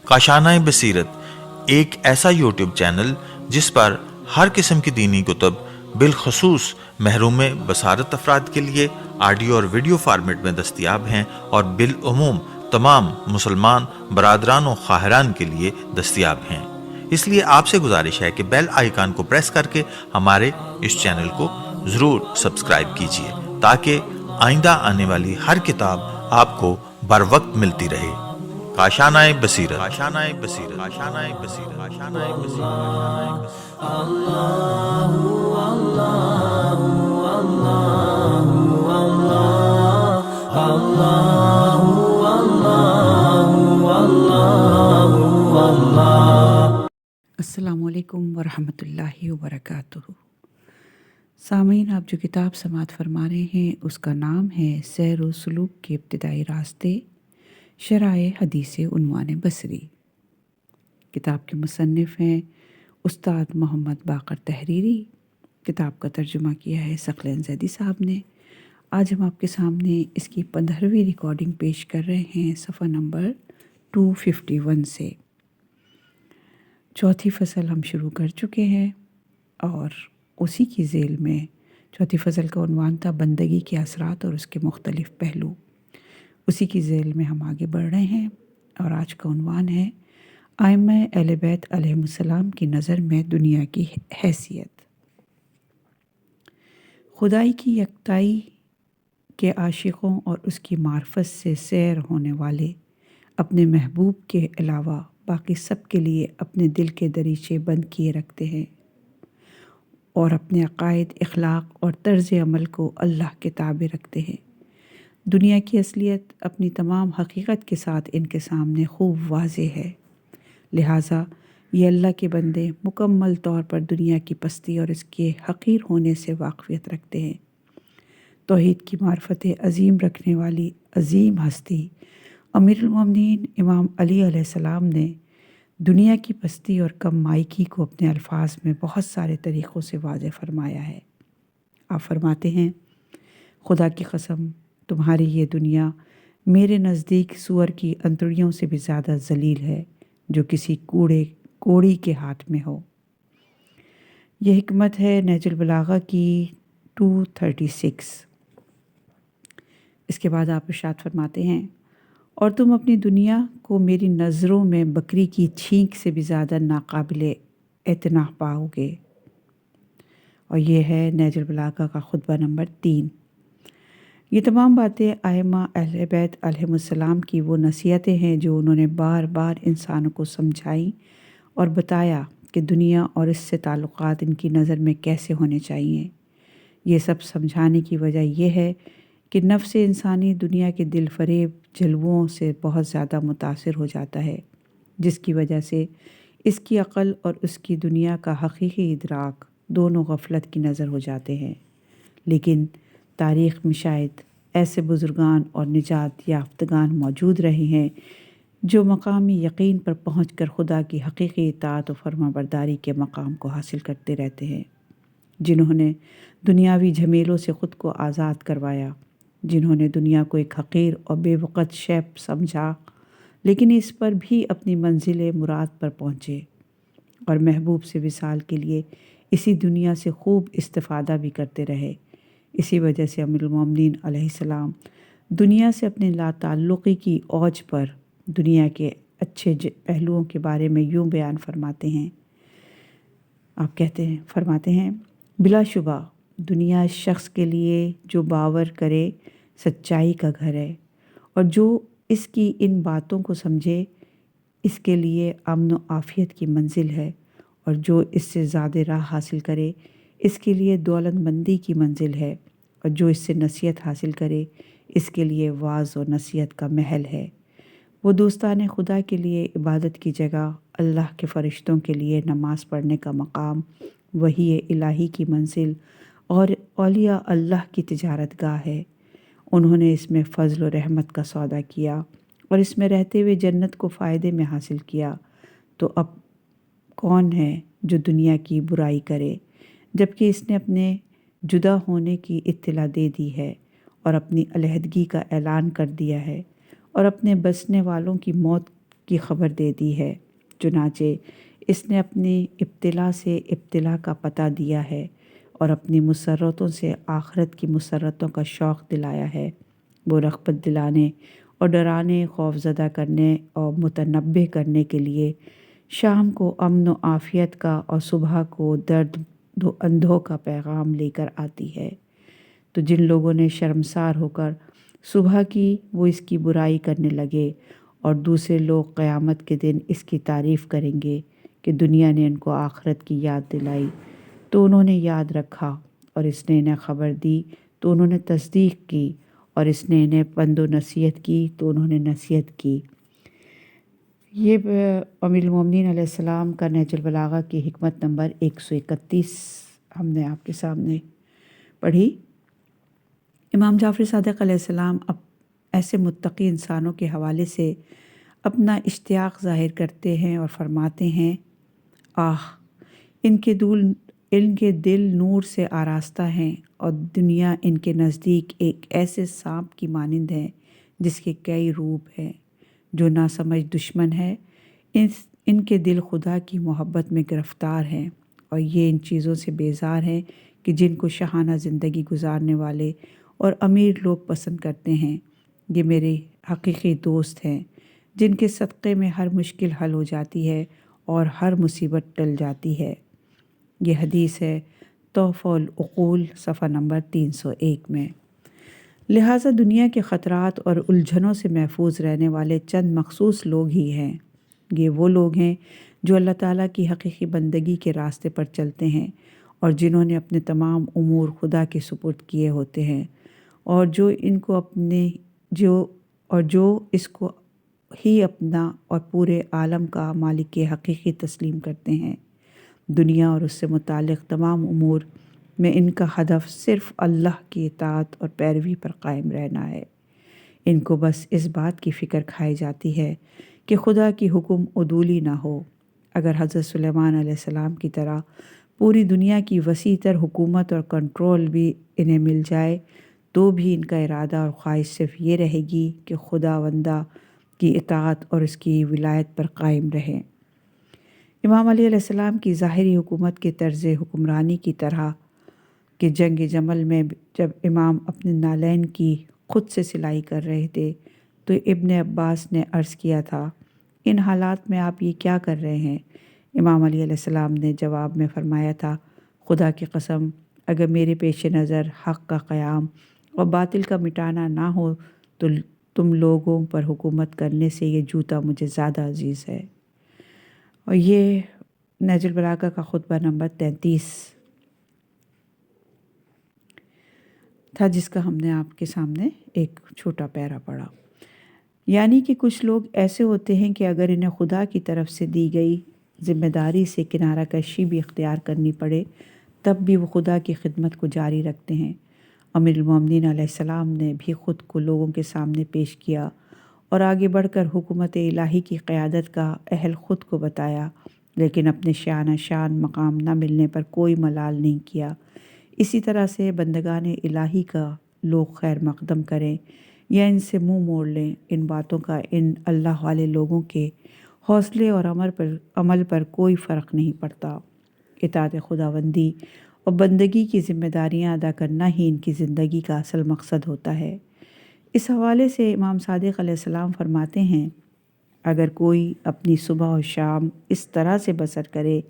کاشانۂ بصیرت ایک ایسا یوٹیوب چینل جس پر ہر قسم کی دینی کتب بالخصوص محروم بصارت افراد کے لیے آڈیو اور ویڈیو فارمیٹ میں دستیاب ہیں اور بالعموم تمام مسلمان برادران و خواہران کے لیے دستیاب ہیں۔ اس لیے آپ سے گزارش ہے کہ بیل آئیکن کو پریس کر کے ہمارے اس چینل کو ضرور سبسکرائب کیجیے تاکہ آئندہ آنے والی ہر کتاب آپ کو بر وقت ملتی رہے۔ کاشانۂ بصیرت، کاشانۂ بصیرت، کاشانۂ بصیرت، کاشانۂ بصیرت۔ السلام علیکم ورحمۃ اللہ وبرکاتہ۔ سامعین، آپ جو کتاب سماعت فرما رہے ہیں اس کا نام ہے سیر و سلوک کے ابتدائی راستے، شرح حدیث عنوان بصری۔ کتاب کے مصنف ہیں استاد محمد باقر تحریری۔ کتاب کا ترجمہ کیا ہے ثقلین زیدی صاحب نے۔ آج ہم آپ کے سامنے اس کی 15ویں ریکارڈنگ پیش کر رہے ہیں صفحہ نمبر 251 سے۔ چوتھی فصل ہم شروع کر چکے ہیں اور اسی کی ذیل میں چوتھی فصل کا عنوان تھا بندگی کے اثرات اور اس کے مختلف پہلو۔ اسی کی ذیل میں ہم آگے بڑھ رہے ہیں اور آج کا عنوان ہے ائمہ اہل بیت علیہم السلام کی نظر میں دنیا کی حیثیت۔ خدائی کی یکتائی کے عاشقوں اور اس کی معرفت سے سیر ہونے والے اپنے محبوب کے علاوہ باقی سب کے لیے اپنے دل کے دریچے بند کیے رکھتے ہیں اور اپنے عقائد، اخلاق اور طرز عمل کو اللہ کے تابع رکھتے ہیں۔ دنیا کی اصلیت اپنی تمام حقیقت کے ساتھ ان کے سامنے خوب واضح ہے، لہٰذا یہ اللہ کے بندے مکمل طور پر دنیا کی پستی اور اس کے حقیر ہونے سے واقفیت رکھتے ہیں۔ توحید کی معرفت عظیم رکھنے والی عظیم ہستی امیر المومنین امام علی علیہ السلام نے دنیا کی پستی اور کم مائکی کو اپنے الفاظ میں بہت سارے طریقوں سے واضح فرمایا ہے۔ آپ فرماتے ہیں، خدا کی قسم تمہاری یہ دنیا میرے نزدیک سور کی انتڑیوں سے بھی زیادہ ذلیل ہے جو کسی کوڑی کے ہاتھ میں ہو۔ یہ حکمت ہے نہج البلاغہ کی 236۔ اس کے بعد آپ ارشاد فرماتے ہیں، اور تم اپنی دنیا کو میری نظروں میں بکری کی چھینک سے بھی زیادہ ناقابل اعتنا پاؤ گے۔ اور یہ ہے نہج البلاغہ کا خطبہ نمبر 3۔ یہ تمام باتیں ائمہ اہل بیت علیہم السلام کی وہ نصیحتیں ہیں جو انہوں نے بار بار انسانوں کو سمجھائیں اور بتایا کہ دنیا اور اس سے تعلقات ان کی نظر میں کیسے ہونے چاہیے۔ یہ سب سمجھانے کی وجہ یہ ہے کہ نفس انسانی دنیا کے دل فریب جلووں سے بہت زیادہ متاثر ہو جاتا ہے، جس کی وجہ سے اس کی عقل اور اس کی دنیا کا حقیقی ادراک دونوں غفلت کی نظر ہو جاتے ہیں۔ لیکن تاریخ میں شاید ایسے بزرگان اور نجات یافتگان موجود رہے ہیں جو مقامی یقین پر پہنچ کر خدا کی حقیقی اطاعت و فرما برداری کے مقام کو حاصل کرتے رہتے ہیں، جنہوں نے دنیاوی جھمیلوں سے خود کو آزاد کروایا، جنہوں نے دنیا کو ایک حقیر اور بے وقت شے سمجھا لیکن اس پر بھی اپنی منزل مراد پر پہنچے اور محبوب سے وصال کے لیے اسی دنیا سے خوب استفادہ بھی کرتے رہے۔ اسی وجہ سے امیر المومنین علیہ السلام دنیا سے اپنے لا تعلقی کی اوج پر دنیا کے اچھے پہلوؤں کے بارے میں یوں بیان فرماتے ہیں۔ آپ فرماتے ہیں، بلا شبہ دنیا اس شخص کے لیے جو باور کرے سچائی کا گھر ہے اور جو اس کی ان باتوں کو سمجھے اس کے لیے امن و عافیت کی منزل ہے، اور جو اس سے زیادہ راہ حاصل کرے اس کے لیے دولت مندی کی منزل ہے، اور جو اس سے نصیحت حاصل کرے اس کے لیے واعظ و نصیحت کا محل ہے۔ وہ دوستان خدا کے لیے عبادت کی جگہ، اللہ کے فرشتوں کے لیے نماز پڑھنے کا مقام، وحی الہی کی منزل اور اولیاء اللہ کی تجارت گاہ ہے۔ انہوں نے اس میں فضل و رحمت کا سودا کیا اور اس میں رہتے ہوئے جنت کو فائدے میں حاصل کیا، تو اب کون ہے جو دنیا کی برائی کرے جبکہ اس نے اپنے جدا ہونے کی اطلاع دے دی ہے اور اپنی علیحدگی کا اعلان کر دیا ہے اور اپنے بسنے والوں کی موت کی خبر دے دی ہے۔ چنانچہ اس نے اپنی ابتلا سے ابتلا کا پتہ دیا ہے اور اپنی مسرتوں سے آخرت کی مسرتوں کا شوق دلایا ہے۔ وہ رغبت دلانے اور ڈرانے، خوف زدہ کرنے اور متنبہ کرنے کے لیے شام کو امن و عافیت کا اور صبح کو درد و اندھوں کا پیغام لے کر آتی ہے۔ تو جن لوگوں نے شرمسار ہو کر صبح کی وہ اس کی برائی کرنے لگے، اور دوسرے لوگ قیامت کے دن اس کی تعریف کریں گے کہ دنیا نے ان کو آخرت کی یاد دلائی تو انہوں نے یاد رکھا، اور اس نے انہیں خبر دی تو انہوں نے تصدیق کی، اور اس نے انہیں پند و نصیحت کی تو انہوں نے نصیحت کی۔ یہ امیر المومنین علیہ السلام کا نہج البلاغہ کی حکمت نمبر 131 ہم نے آپ کے سامنے پڑھی۔ امام جعفر صادق علیہ السلام اب ایسے متقی انسانوں کے حوالے سے اپنا اشتیاق ظاہر کرتے ہیں اور فرماتے ہیں، ان کے دل نور سے آراستہ ہیں، اور دنیا ان کے نزدیک ایک ایسے سانپ کی مانند ہے جس کے کئی روپ ہیں۔ جو ناسمجھ دشمن ہے، ان کے دل خدا کی محبت میں گرفتار ہیں، اور یہ ان چیزوں سے بیزار ہیں کہ جن کو شاہانہ زندگی گزارنے والے اور امیر لوگ پسند کرتے ہیں۔ یہ میرے حقیقی دوست ہیں جن کے صدقے میں ہر مشکل حل ہو جاتی ہے اور ہر مصیبت ٹل جاتی ہے۔ یہ حدیث ہے تحفہ العقول صفحہ نمبر 301 میں۔ لہٰذا دنیا کے خطرات اور الجھنوں سے محفوظ رہنے والے چند مخصوص لوگ ہی ہیں۔ یہ وہ لوگ ہیں جو اللہ تعالیٰ کی حقیقی بندگی کے راستے پر چلتے ہیں، اور جنہوں نے اپنے تمام امور خدا کے سپرد کیے ہوتے ہیں، اور جو اس کو ہی اپنا اور پورے عالم کا مالک حقیقی تسلیم کرتے ہیں۔ دنیا اور اس سے متعلق تمام امور میں ان کا ہدف صرف اللہ کی اطاعت اور پیروی پر قائم رہنا ہے۔ ان کو بس اس بات کی فکر کھائی جاتی ہے کہ خدا کی حکم عدولی نہ ہو۔ اگر حضرت سلیمان علیہ السلام کی طرح پوری دنیا کی وسیع تر حکومت اور کنٹرول بھی انہیں مل جائے تو بھی ان کا ارادہ اور خواہش صرف یہ رہے گی کہ خداوندہ کی اطاعت اور اس کی ولایت پر قائم رہیں۔ امام علی علیہ السلام کی ظاہری حکومت کے طرز حکمرانی کی طرح کہ جنگ جمل میں جب امام اپنے نالین کی خود سے سلائی کر رہے تھے تو ابن عباس نے عرض کیا تھا، ان حالات میں آپ یہ کیا کر رہے ہیں؟ امام علی علیہ السلام نے جواب میں فرمایا تھا، خدا کی قسم اگر میرے پیش نظر حق کا قیام اور باطل کا مٹانا نہ ہو تو تم لوگوں پر حکومت کرنے سے یہ جوتا مجھے زیادہ عزیز ہے۔ اور یہ نہج البلاغہ کا خطبہ نمبر 33 تھا، جس کا ہم نے آپ کے سامنے ایک چھوٹا پیرا پڑھا۔ یعنی کہ کچھ لوگ ایسے ہوتے ہیں کہ اگر انہیں خدا کی طرف سے دی گئی ذمہ داری سے کنارہ کشی بھی اختیار کرنی پڑے تب بھی وہ خدا کی خدمت کو جاری رکھتے ہیں۔ امیر المومنین علیہ السلام نے بھی خود کو لوگوں کے سامنے پیش کیا اور آگے بڑھ کر حکومت الہی کی قیادت کا اہل خود کو بتایا، لیکن اپنے شانہ شان مقام نہ ملنے پر کوئی ملال نہیں کیا۔ اسی طرح سے بندگان الہی کا لوگ خیر مقدم کریں یا ان سے منہ موڑ لیں، ان باتوں کا ان اللہ والے لوگوں کے حوصلے اور عمل پر کوئی فرق نہیں پڑتا۔ اطاعت خداوندی اور بندگی کی ذمہ داریاں ادا کرنا ہی ان کی زندگی کا اصل مقصد ہوتا ہے۔ اس حوالے سے امام صادق علیہ السلام فرماتے ہیں، اگر کوئی اپنی صبح و شام اس طرح سے بسر کرے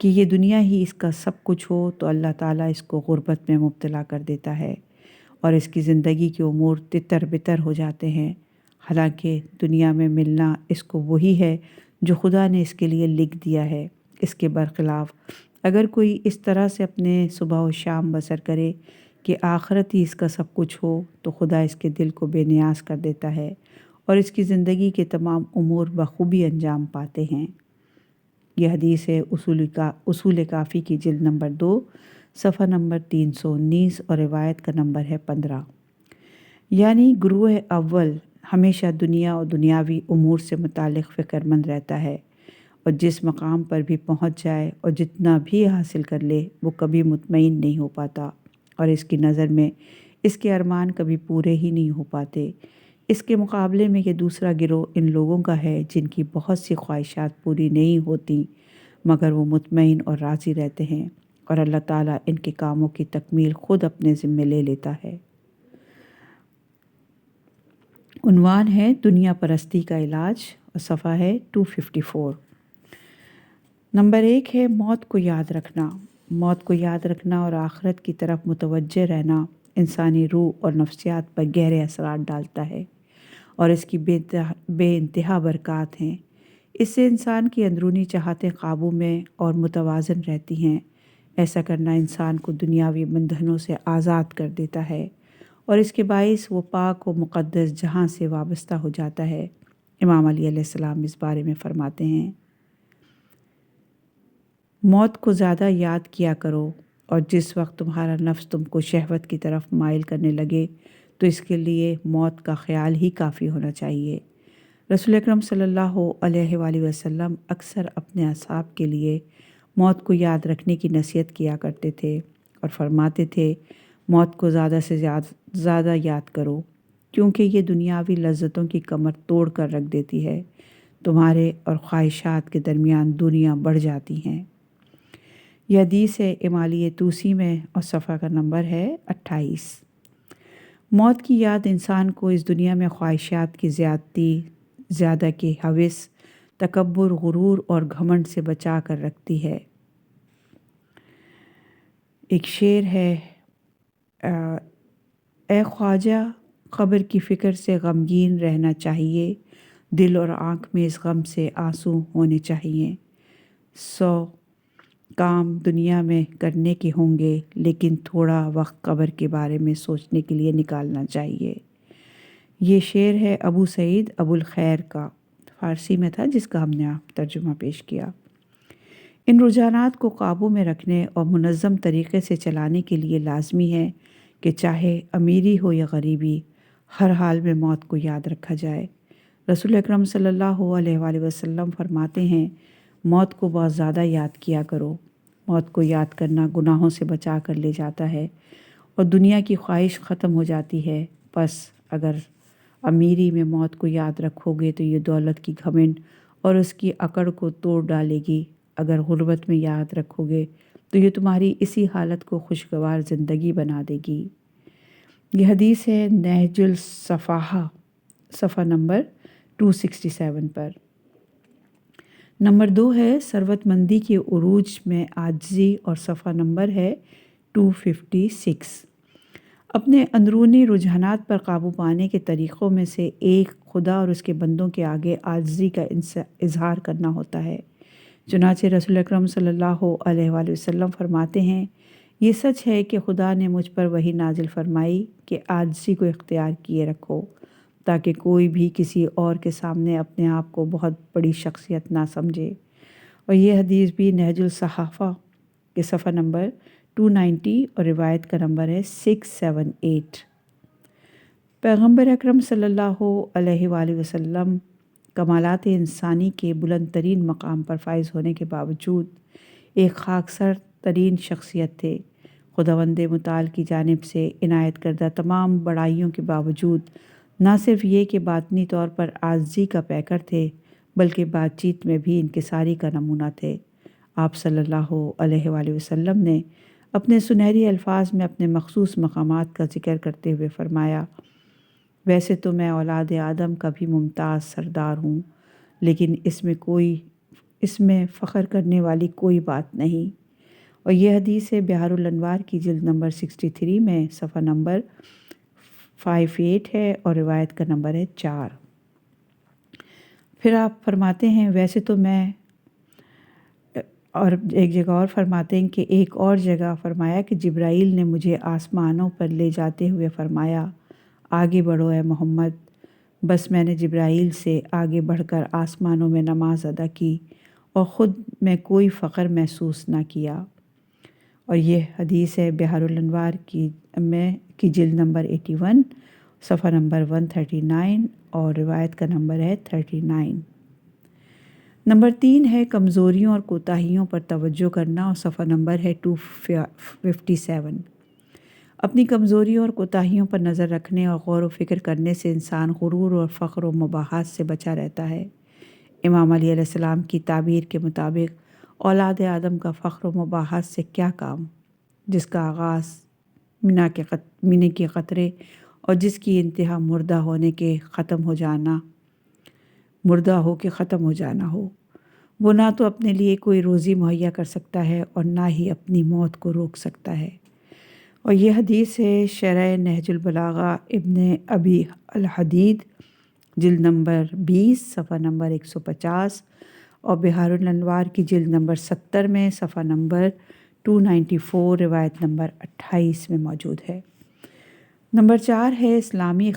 کہ یہ دنیا ہی اس کا سب کچھ ہو تو اللہ تعالیٰ اس کو غربت میں مبتلا کر دیتا ہے اور اس کی زندگی کے امور تتر بتر ہو جاتے ہیں، حالانکہ دنیا میں ملنا اس کو وہی ہے جو خدا نے اس کے لیے لکھ دیا ہے۔ اس کے برخلاف اگر کوئی اس طرح سے اپنے صبح و شام بسر کرے کہ آخرت ہی اس کا سب کچھ ہو تو خدا اس کے دل کو بے نیاز کر دیتا ہے اور اس کی زندگی کے تمام امور بخوبی انجام پاتے ہیں۔ یہ حدیث ہے اصول کافی کی جلد نمبر 2 صفحہ نمبر 319 اور روایت کا نمبر ہے 15۔ یعنی گروہ اول ہمیشہ دنیا اور دنیاوی امور سے متعلق فکر مند رہتا ہے، اور جس مقام پر بھی پہنچ جائے اور جتنا بھی حاصل کر لے وہ کبھی مطمئن نہیں ہو پاتا، اور اس کی نظر میں اس کے ارمان کبھی پورے ہی نہیں ہو پاتے۔ اس کے مقابلے میں یہ دوسرا گروہ ان لوگوں کا ہے جن کی بہت سی خواہشات پوری نہیں ہوتی مگر وہ مطمئن اور راضی رہتے ہیں، اور اللہ تعالیٰ ان کے کاموں کی تکمیل خود اپنے ذمے لے لیتا ہے۔ عنوان ہے دنیا پرستی کا علاج اور صفحہ ہے 254۔ نمبر 1 ہے موت کو یاد رکھنا۔ موت کو یاد رکھنا اور آخرت کی طرف متوجہ رہنا انسانی روح اور نفسیات پر گہرے اثرات ڈالتا ہے اور اس کی بے انتہا برکات ہیں۔ اس سے انسان کی اندرونی چاہتیں قابو میں اور متوازن رہتی ہیں۔ ایسا کرنا انسان کو دنیاوی بندھنوں سے آزاد کر دیتا ہے اور اس کے باعث وہ پاک و مقدس جہاں سے وابستہ ہو جاتا ہے۔ امام علی علیہ السلام اس بارے میں فرماتے ہیں، موت کو زیادہ یاد کیا کرو، اور جس وقت تمہارا نفس تم کو شہوت کی طرف مائل کرنے لگے تو اس کے لیے موت کا خیال ہی کافی ہونا چاہیے۔ رسول اکرم صلی اللہ علیہ وآلہ وسلم اکثر اپنے اصحاب کے لیے موت کو یاد رکھنے کی نصیحت کیا کرتے تھے اور فرماتے تھے، موت کو زیادہ سے زیادہ یاد کرو کیونکہ یہ دنیاوی لذتوں کی کمر توڑ کر رکھ دیتی ہے۔ تمہارے اور خواہشات کے درمیان دنیا بڑھ جاتی ہیں۔ یہ حدیث ہے امالیہ توسی میں اور صفحہ کا نمبر ہے 28۔ موت کی یاد انسان کو اس دنیا میں خواہشات کی زیادہ کے ہوس، تکبر، غرور اور گھمنڈ سے بچا کر رکھتی ہے۔ ایک شعر ہے، اے خواجہ قبر کی فکر سے غمگین رہنا چاہیے، دل اور آنکھ میں اس غم سے آنسو ہونے چاہیے۔ 100 کام دنیا میں کرنے کے ہوں گے لیکن تھوڑا وقت قبر کے بارے میں سوچنے کے لیے نکالنا چاہیے۔ یہ شعر ہے ابو سعید ابو الخیر کا، فارسی میں تھا جس کا ہم نے ترجمہ پیش کیا۔ ان رجحانات کو قابو میں رکھنے اور منظم طریقے سے چلانے کے لیے لازمی ہے کہ چاہے امیری ہو یا غریبی، ہر حال میں موت کو یاد رکھا جائے۔ رسول اکرم صلی اللہ علیہ وآلہ وسلم فرماتے ہیں، موت کو بہت زیادہ یاد کیا کرو۔ موت کو یاد کرنا گناہوں سے بچا کر لے جاتا ہے اور دنیا کی خواہش ختم ہو جاتی ہے۔ پس اگر امیری میں موت کو یاد رکھو گے تو یہ دولت کی گھمنڈ اور اس کی اکڑ کو توڑ ڈالے گی۔ اگر غربت میں یاد رکھو گے تو یہ تمہاری اسی حالت کو خوشگوار زندگی بنا دے گی۔ یہ حدیث ہے نہج الصفاحہ، صفحہ نمبر 267 پر۔ نمبر 2 ہے ثروت مندی کے عروج میں عاجزی اور صفحہ نمبر ہے 256۔ اپنے اندرونی رجحانات پر قابو پانے کے طریقوں میں سے ایک خدا اور اس کے بندوں کے آگے عاجزی کا اظہار کرنا ہوتا ہے۔ چنانچہ رسول اکرم صلی اللہ علیہ وآلہ وسلم فرماتے ہیں، یہ سچ ہے کہ خدا نے مجھ پر وحی نازل فرمائی کہ عاجزی کو اختیار کیے رکھو تاکہ کوئی بھی کسی اور کے سامنے اپنے آپ کو بہت بڑی شخصیت نہ سمجھے۔ اور یہ حدیث بھی نہج الصحافہ کے صفحہ نمبر 290 اور روایت کا نمبر ہے 678۔ پیغمبر اکرم صلی اللہ علیہ وآلہ وسلم کمالات انسانی کے بلند ترین مقام پر فائز ہونے کے باوجود ایک خاکسار ترین شخصیت تھے۔ خداوند متعال کی جانب سے عنایت کردہ تمام بڑائیوں کے باوجود نہ صرف یہ کہ باطنی طور پر عاجزی کا پیکر تھے بلکہ بات چیت میں بھی انکساری کا نمونہ تھے۔ آپ صلی اللہ علیہ وآلہ وسلم نے اپنے سنہری الفاظ میں اپنے مخصوص مقامات کا ذکر کرتے ہوئے فرمایا، ویسے تو میں اولاد آدم کا بھی ممتاز سردار ہوں لیکن اس میں فخر کرنے والی کوئی بات نہیں۔ اور یہ حدیث ہے بحار الانوار کی جلد نمبر 63 میں صفحہ نمبر 58 ہے اور روایت کا نمبر ہے 4۔ پھر آپ فرماتے ہیں، ویسے تو میں، اور ایک جگہ اور فرماتے ہیں کہ ایک اور جگہ فرمایا کہ جبرائیل نے مجھے آسمانوں پر لے جاتے ہوئے فرمایا، آگے بڑھو اے محمد۔ بس میں نے جبرائیل سے آگے بڑھ کر آسمانوں میں نماز ادا کی اور خود میں کوئی فخر محسوس نہ کیا۔ اور یہ حدیث ہے بحار الانوار کی جلد نمبر 81 صفحہ نمبر 139 اور روایت کا نمبر ہے 39۔ نمبر 3 ہے کمزوریوں اور کوتاہیوں پر توجہ کرنا اور صفحہ نمبر ہے 257۔ اپنی کمزوریوں اور کوتاہیوں پر نظر رکھنے اور غور و فکر کرنے سے انسان غرور اور فخر و مباحث سے بچا رہتا ہے۔ امام علی علیہ السلام کی تعبیر کے مطابق اولاد آدم کا فخر و مباحث سے کیا کام، جس کا آغاز مینے کے قطرے اور جس کی انتہا مردہ ہو کے ختم ہو جانا ہو۔ وہ نہ تو اپنے لیے کوئی روزی مہیا کر سکتا ہے اور نہ ہی اپنی موت کو روک سکتا ہے۔ اور یہ حدیث ہے شرح نہج البلاغہ ابن ابی الحدید جلد نمبر 20 صفحہ نمبر 150 اور بحار الانوار کی جلد نمبر 70 میں صفحہ نمبر 294 روایت نمبر 28 میں موجود ہے۔ نمبر 4 ہے اسلامی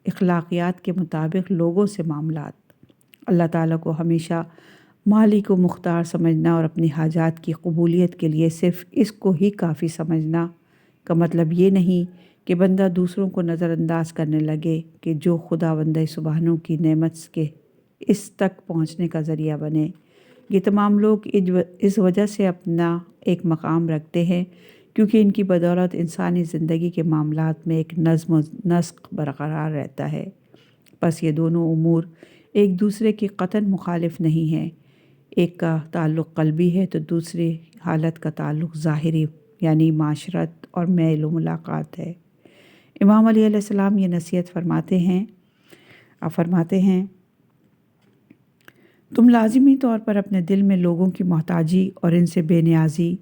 اخلاقیات کے مطابق لوگوں سے معاملات۔ اللہ تعالیٰ کو ہمیشہ مالک و مختار سمجھنا اور اپنی حاجات کی قبولیت کے لیے صرف اس کو ہی کافی سمجھنا کا مطلب یہ نہیں کہ بندہ دوسروں کو نظر انداز کرنے لگے کہ جو خداوند سبحانہ کی نعمت کے اس تک پہنچنے کا ذریعہ بنے۔ یہ تمام لوگ اس وجہ سے اپنا ایک مقام رکھتے ہیں کیونکہ ان کی بدولت انسانی زندگی کے معاملات میں ایک نظم و نسق برقرار رہتا ہے۔ بس یہ دونوں امور ایک دوسرے کی قطعاً مخالف نہیں ہیں۔ ایک کا تعلق قلبی ہے تو دوسری حالت کا تعلق ظاہری یعنی معاشرت اور میل و ملاقات ہے۔ امام علی علیہ السلام یہ نصیحت فرماتے ہیں تم لازمی طور پر اپنے دل میں لوگوں کی محتاجی اور ان سے بے نیازی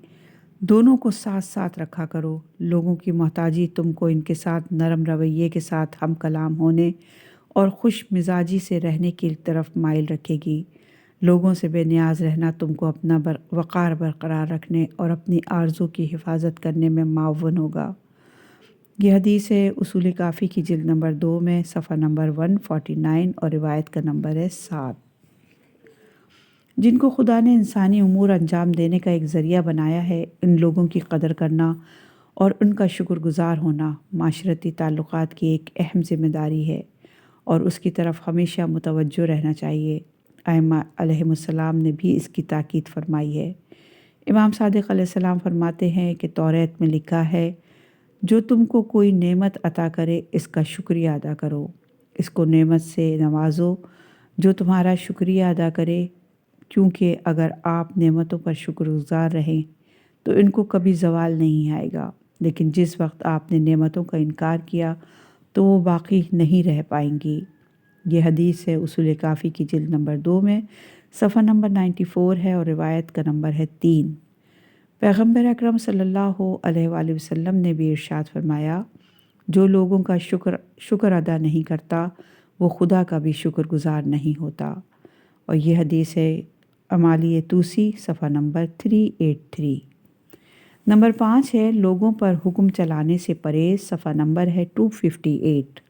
دونوں کو ساتھ ساتھ رکھا کرو۔ لوگوں کی محتاجی تم کو ان کے ساتھ نرم رویے کے ساتھ ہم کلام ہونے اور خوش مزاجی سے رہنے کی طرف مائل رکھے گی۔ لوگوں سے بے نیاز رہنا تم کو اپنا وقار برقرار رکھنے اور اپنی آرزو کی حفاظت کرنے میں معاون ہوگا۔ یہ حدیث ہے اصول کافی کی جلد نمبر 2 میں صفحہ نمبر 149 اور روایت کا نمبر ہے 7۔ جن کو خدا نے انسانی امور انجام دینے کا ایک ذریعہ بنایا ہے، ان لوگوں کی قدر کرنا اور ان کا شکر گزار ہونا معاشرتی تعلقات کی ایک اہم ذمہ داری ہے اور اس کی طرف ہمیشہ متوجہ رہنا چاہیے۔ ائمہ علیہم السلام نے بھی اس کی تاکید فرمائی ہے۔ امام صادق علیہ السلام فرماتے ہیں کہ توریت میں لکھا ہے جو تم کو کوئی نعمت عطا کرے اس کا شکریہ ادا کرو، اس کو نعمت سے نوازو جو تمہارا شکریہ ادا کرے، کیونکہ اگر آپ نعمتوں پر شکر گزار رہیں تو ان کو کبھی زوال نہیں آئے گا، لیکن جس وقت آپ نے نعمتوں کا انکار کیا تو وہ باقی نہیں رہ پائیں گی۔ یہ حدیث ہے اصول کافی کی جلد نمبر 2 میں صفحہ نمبر 94 ہے اور روایت کا نمبر ہے 3۔ پیغمبر اکرم صلی اللہ علیہ وآلہ وسلم نے بھی ارشاد فرمایا جو لوگوں کا شکر ادا نہیں کرتا وہ خدا کا بھی شکر گزار نہیں ہوتا۔ اور یہ حدیث ہے امالی توسی صفحہ نمبر 383۔ نمبر 5 ہے لوگوں پر حکم چلانے سے پرہیز صفحہ نمبر ہے 258۔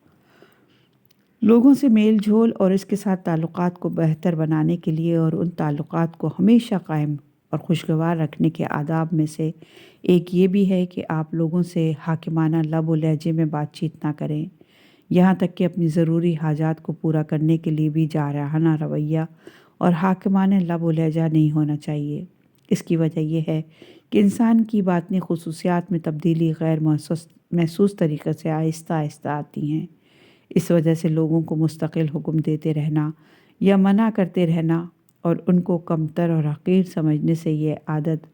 لوگوں سے میل جھول اور اس کے ساتھ تعلقات کو بہتر بنانے کے لیے اور ان تعلقات کو ہمیشہ قائم اور خوشگوار رکھنے کے آداب میں سے ایک یہ بھی ہے کہ آپ لوگوں سے حاکمانہ لب و لہجے میں بات چیت نہ کریں، یہاں تک کہ اپنی ضروری حاجات کو پورا کرنے کے لیے بھی جارحانہ رویہ اور حاکمانہ لب و لہجہ نہیں ہونا چاہیے۔ اس کی وجہ یہ ہے کہ انسان کی باطنی خصوصیات میں تبدیلی غیر محسوس طریقے سے آہستہ آہستہ آتی ہیں۔ اس وجہ سے لوگوں کو مستقل حکم دیتے رہنا یا منع کرتے رہنا اور ان کو کمتر اور حقیر سمجھنے سے یہ عادت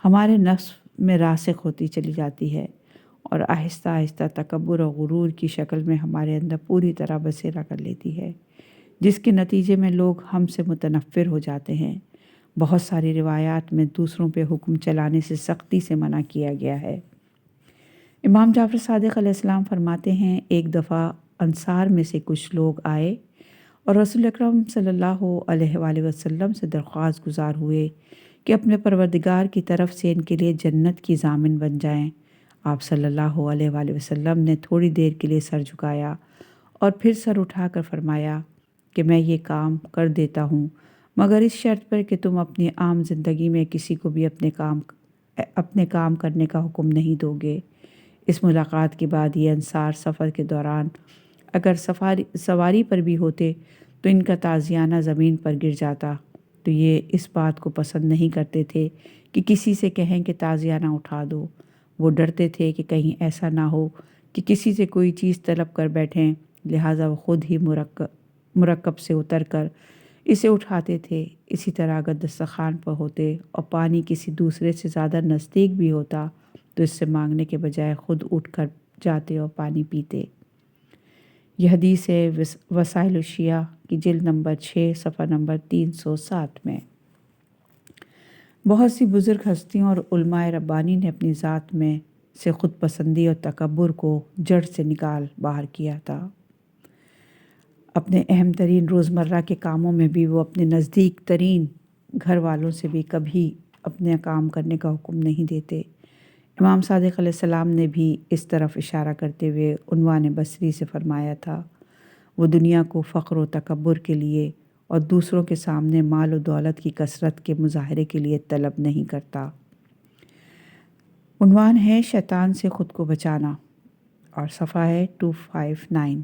ہمارے نفس میں راسخ ہوتی چلی جاتی ہے اور آہستہ آہستہ تکبر اور غرور کی شکل میں ہمارے اندر پوری طرح بسیرا کر لیتی ہے، جس کے نتیجے میں لوگ ہم سے متنفر ہو جاتے ہیں۔ بہت ساری روایات میں دوسروں پہ حکم چلانے سے سختی سے منع کیا گیا ہے۔ امام جعفر صادق علیہ السلام فرماتے ہیں ایک دفعہ انصار میں سے کچھ لوگ آئے اور رسول اکرم صلی اللہ علیہ وآلہ وسلم سے درخواست گزار ہوئے کہ اپنے پروردگار کی طرف سے ان کے لیے جنت کی ضامن بن جائیں۔ آپ صلی اللہ علیہ وآلہ وسلم نے تھوڑی دیر کے لیے سر جھکایا اور پھر سر اٹھا کر فرمایا کہ میں یہ کام کر دیتا ہوں مگر اس شرط پر کہ تم اپنی عام زندگی میں کسی کو بھی اپنے کام کرنے کا حکم نہیں دو گے۔ اس ملاقات کے بعد یہ انصار سفر کے دوران اگر سواری پر بھی ہوتے تو ان کا تازیانہ زمین پر گر جاتا تو یہ اس بات کو پسند نہیں کرتے تھے کہ کسی سے کہیں کہ تازیانہ اٹھا دو، وہ ڈرتے تھے کہ کہیں ایسا نہ ہو کہ کسی سے کوئی چیز طلب کر بیٹھیں، لہٰذا وہ خود ہی مرکب سے اتر کر اسے اٹھاتے تھے۔ اسی طرح اگر دسترخوان پر ہوتے اور پانی کسی دوسرے سے زیادہ نزدیک بھی ہوتا تو اس سے مانگنے کے بجائے خود اٹھ کر جاتے اور پانی پیتے۔ یہ حدیث ہے وسائل الشیعہ کی جلد نمبر 6 صفحہ نمبر 360 میں۔ بہت سی بزرگ ہستیوں اور علماء ربانی نے اپنی ذات میں سے خود پسندی اور تکبر کو جڑ سے نکال باہر کیا تھا۔ اپنے اہم ترین روزمرہ کے کاموں میں بھی وہ اپنے نزدیک ترین گھر والوں سے بھی کبھی اپنے کام کرنے کا حکم نہیں دیتے۔ امام صادق علیہ السلام نے بھی اس طرف اشارہ کرتے ہوئے عنوان بصری سے فرمایا تھا، وہ دنیا کو فخر و تکبر کے لیے اور دوسروں کے سامنے مال و دولت کی کثرت کے مظاہرے کے لیے طلب نہیں کرتا۔ عنوان ہے شیطان سے خود کو بچانا اور صفحہ ہے 259۔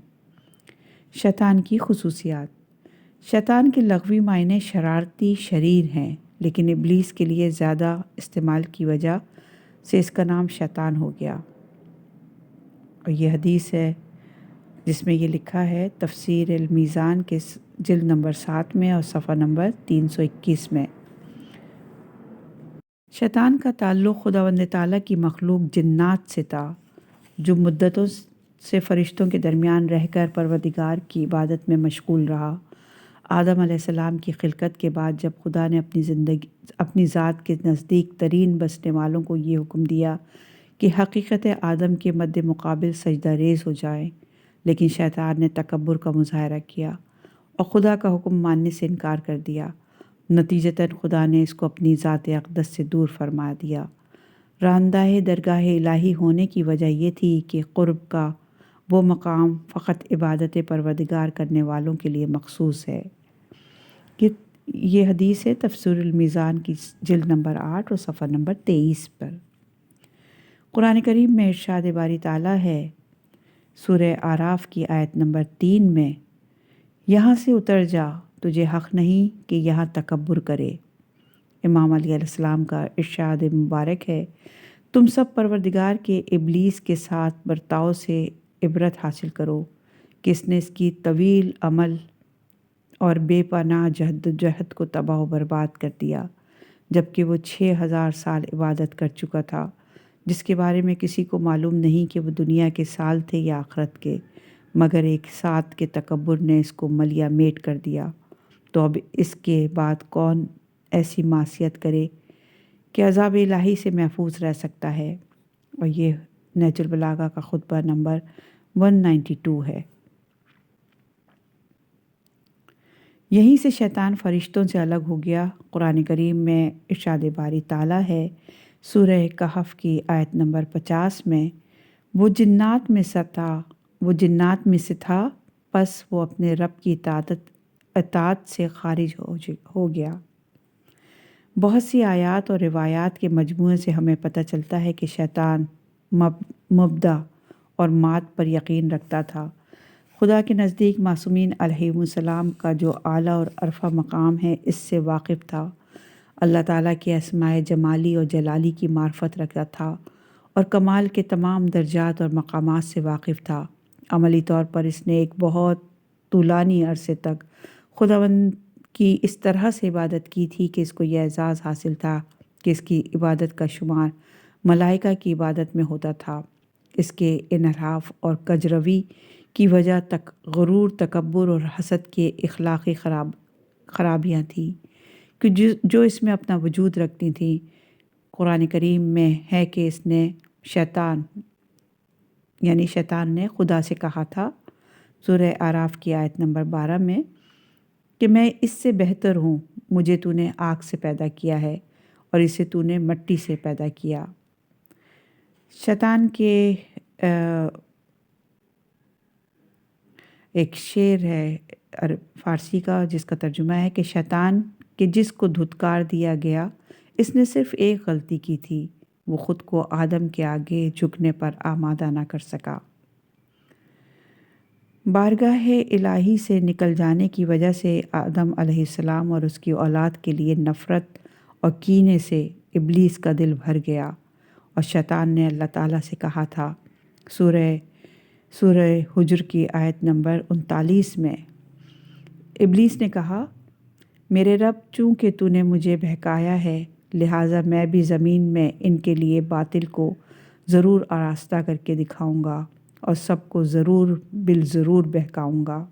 شیطان کی خصوصیات۔ شیطان کے لغوی معنی شرارتی شریر ہیں، لیکن ابلیس کے لیے زیادہ استعمال کی وجہ سے اس کا نام شیطان ہو گیا۔ اور یہ حدیث ہے جس میں یہ لکھا ہے تفسیر المیزان کے جلد نمبر 7 میں اور صفحہ نمبر 321 میں۔ شیطان کا تعلق خداوند تعالیٰ کی مخلوق جنات سے تھا، جو مدتوں سے فرشتوں کے درمیان رہ کر پروردگار کی عبادت میں مشغول رہا۔ آدم علیہ السلام کی خلقت کے بعد جب خدا نے اپنی ذات کے نزدیک ترین بسنے والوں کو یہ حکم دیا کہ حقیقت آدم کے مد مقابل سجدہ ریز ہو جائیں، لیکن شیطان نے تکبر کا مظاہرہ کیا اور خدا کا حکم ماننے سے انکار کر دیا۔ نتیجتاً خدا نے اس کو اپنی ذات اقدس سے دور فرما دیا۔ راندہ درگاہ الہی ہونے کی وجہ یہ تھی کہ قرب کا وہ مقام فقط عبادت پروردگار کرنے والوں کے لیے مخصوص ہے۔ یہ حدیث ہے تفسیر المیزان کی جلد نمبر 8 اور صفحہ نمبر 23 پر۔ قرآن کریم میں ارشاد باری تعالیٰ ہے سورہ اعراف کی آیت نمبر 3 میں، یہاں سے اتر جا، تجھے حق نہیں کہ یہاں تکبر کرے۔ امام علیہ السلام کا ارشاد مبارک ہے، تم سب پروردگار کے ابلیس کے ساتھ برتاؤ سے عبرت حاصل کرو کہ اس نے اس کی طویل عمل اور بے پناہ جہد کو تباہ و برباد کر دیا، جبکہ وہ 6000 سال عبادت کر چکا تھا، جس کے بارے میں کسی کو معلوم نہیں کہ وہ دنیا کے سال تھے یا آخرت کے، مگر ایک ساتھ کے تکبر نے اس کو ملیا میٹ کر دیا۔ تو اب اس کے بعد کون ایسی معصیت کرے کہ عذاب الہی سے محفوظ رہ سکتا ہے؟ اور یہ نہج البلاغہ کا خطبہ نمبر 192 ہے۔ یہیں سے شیطان فرشتوں سے الگ ہو گیا۔ قرآن کریم میں ارشاد باری تعالیٰ ہے سورہ کہف کی آیت نمبر 50 میں، وہ جنات میں سے تھا، پس وہ اپنے رب کی اطاعت سے خارج ہو گیا۔ بہت سی آیات اور روایات کے مجموعے سے ہمیں پتہ چلتا ہے کہ شیطان مبدأ اور مات پر یقین رکھتا تھا۔ خدا کے نزدیک معصومین علیہم السلام کا جو اعلیٰ اور عرفہ مقام ہے، اس سے واقف تھا۔ اللہ تعالیٰ کے اسماء جمالی اور جلالی کی معرفت رکھتا تھا اور کمال کے تمام درجات اور مقامات سے واقف تھا۔ عملی طور پر اس نے ایک بہت طولانی عرصے تک خداوند کی اس طرح سے عبادت کی تھی کہ اس کو یہ اعزاز حاصل تھا کہ اس کی عبادت کا شمار ملائکہ کی عبادت میں ہوتا تھا۔ اس کے انحراف اور کجروی کی وجہ تک غرور، تکبر اور حسد کے اخلاقی خرابیاں تھیں کہ جو اس میں اپنا وجود رکھتی تھیں۔ قرآن کریم میں ہے کہ اس نے شیطان نے خدا سے کہا تھا سورہ اعراف کی آیت نمبر 12 میں کہ میں اس سے بہتر ہوں، مجھے تو نے آگ سے پیدا کیا ہے اور اسے تو نے مٹی سے پیدا کیا۔ شیطان کے ایک شعر ہے فارسی کا جس کا ترجمہ ہے کہ شیطان کہ جس کو دھتکار دیا گیا، اس نے صرف ایک غلطی کی تھی، وہ خود کو آدم کے آگے جھکنے پر آمادہ نہ کر سکا۔ بارگاہ الہی سے نکل جانے کی وجہ سے آدم علیہ السلام اور اس کی اولاد کے لیے نفرت اور کینے سے ابلیس کا دل بھر گیا اور شیطان نے اللہ تعالیٰ سے کہا تھا سورہ حجر کی آیت نمبر 39 میں، ابلیس نے کہا، میرے رب، چونکہ تو نے مجھے بہکایا ہے لہٰذا میں بھی زمین میں ان کے لیے باطل کو ضرور آراستہ کر کے دکھاؤں گا اور سب کو بالضرور بہکاؤں گا۔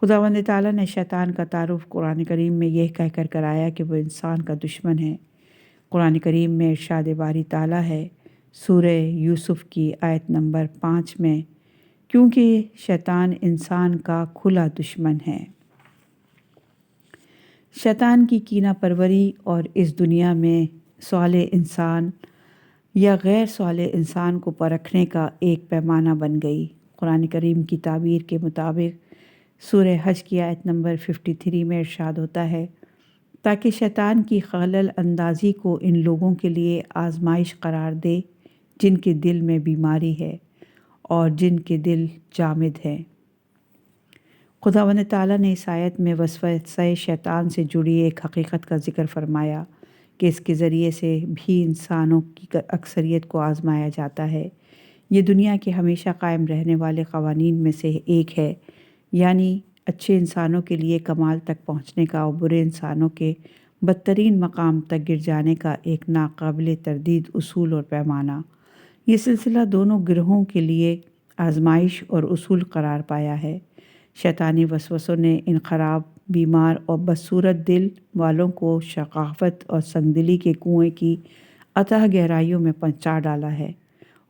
خداوند تعالیٰ نے شیطان کا تعارف قرآن کریم میں یہ کہہ کر کرایا کہ وہ انسان کا دشمن ہے۔ قرآن کریم میں ارشاد باری تعالیٰ ہے سورہ یوسف کی آیت نمبر 5 میں، کیونکہ شیطان انسان کا کھلا دشمن ہے۔ شیطان کی کینہ پروری اور اس دنیا میں صالح انسان یا غیر صالح انسان کو پرکھنے کا ایک پیمانہ بن گئی۔ قرآن کریم کی تعبیر کے مطابق سورہ حج کی آیت نمبر 53 میں ارشاد ہوتا ہے، تاکہ شیطان کی خلل اندازی کو ان لوگوں کے لیے آزمائش قرار دے جن کے دل میں بیماری ہے اور جن کے دل جامد ہیں۔ خداوند تعالیٰ نے اس آیت میں وسوسہ شیطان سے جڑی ایک حقیقت کا ذکر فرمایا کہ اس کے ذریعے سے بھی انسانوں کی اکثریت کو آزمایا جاتا ہے۔ یہ دنیا کے ہمیشہ قائم رہنے والے قوانین میں سے ایک ہے، یعنی اچھے انسانوں کے لیے کمال تک پہنچنے کا اور برے انسانوں کے بدترین مقام تک گر جانے کا ایک ناقابل تردید اصول اور پیمانہ۔ یہ سلسلہ دونوں گروہوں کے لیے آزمائش اور اصول قرار پایا ہے۔ شیطانی وسوسوں نے ان خراب، بیمار اور بدصورت دل والوں کو شقاوت اور سنگدلی کے کنویں کی اتھاہ گہرائیوں میں پہنچا ڈالا ہے،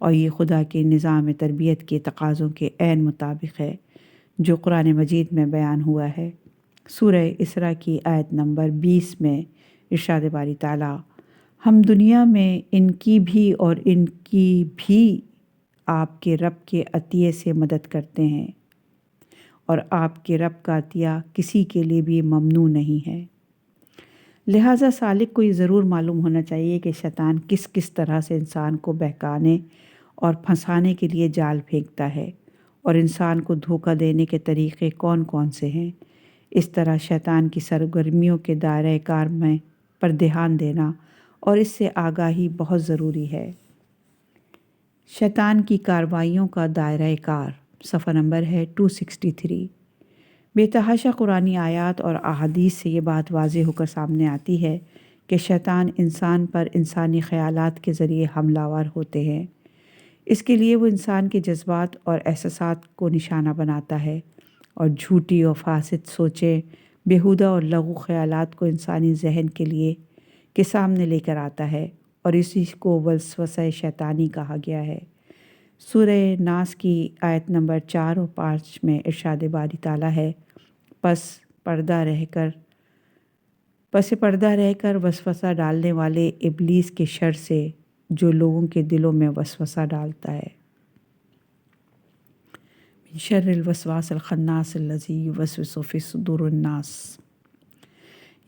اور یہ خدا کے نظام تربیت کے تقاضوں کے عین مطابق ہے جو قرآن مجید میں بیان ہوا ہے۔ سورہ اسراء کی آیت نمبر 20 میں ارشاد باری تعالیٰ، ہم دنیا میں ان کی بھی اور ان کی بھی آپ کے رب کے عطیے سے مدد کرتے ہیں، اور آپ کے رب کا عطیہ کسی کے لیے بھی ممنوع نہیں ہے۔ لہٰذا سالک کو یہ ضرور معلوم ہونا چاہیے کہ شیطان کس کس طرح سے انسان کو بہکانے اور پھنسانے کے لیے جال پھینکتا ہے، اور انسان کو دھوکہ دینے کے طریقے کون کون سے ہیں۔ اس طرح شیطان کی سرگرمیوں کے دائرۂ کار میں پر دھیان دینا اور اس سے آگاہی بہت ضروری ہے۔ شیطان کی کارروائیوں کا دائرۂ کار، صفحہ نمبر ہے 263۔ بے تحاشا قرآنی آیات اور احادیث سے یہ بات واضح ہو کر سامنے آتی ہے کہ شیطان انسان پر انسانی خیالات کے ذریعے حملہ آور ہوتے ہیں۔ اس کے لیے وہ انسان کے جذبات اور احساسات کو نشانہ بناتا ہے اور جھوٹی اور فاسد سوچیں، بیہودہ اور لغو خیالات کو انسانی ذہن کے سامنے لے کر آتا ہے، اور اسی کو وسوسہ شیطانی کہا گیا ہے۔ سورہ ناس کی آیت نمبر 4 اور 5 میں ارشاد باری تعالیٰ ہے، پس پردہ رہ کر وسوسہ ڈالنے والے ابلیس کے شر سے جو لوگوں کے دلوں میں وسوسہ ڈالتا ہے۔ من شر الوسواس الخناس الذی یوسوس فی صدور الناس۔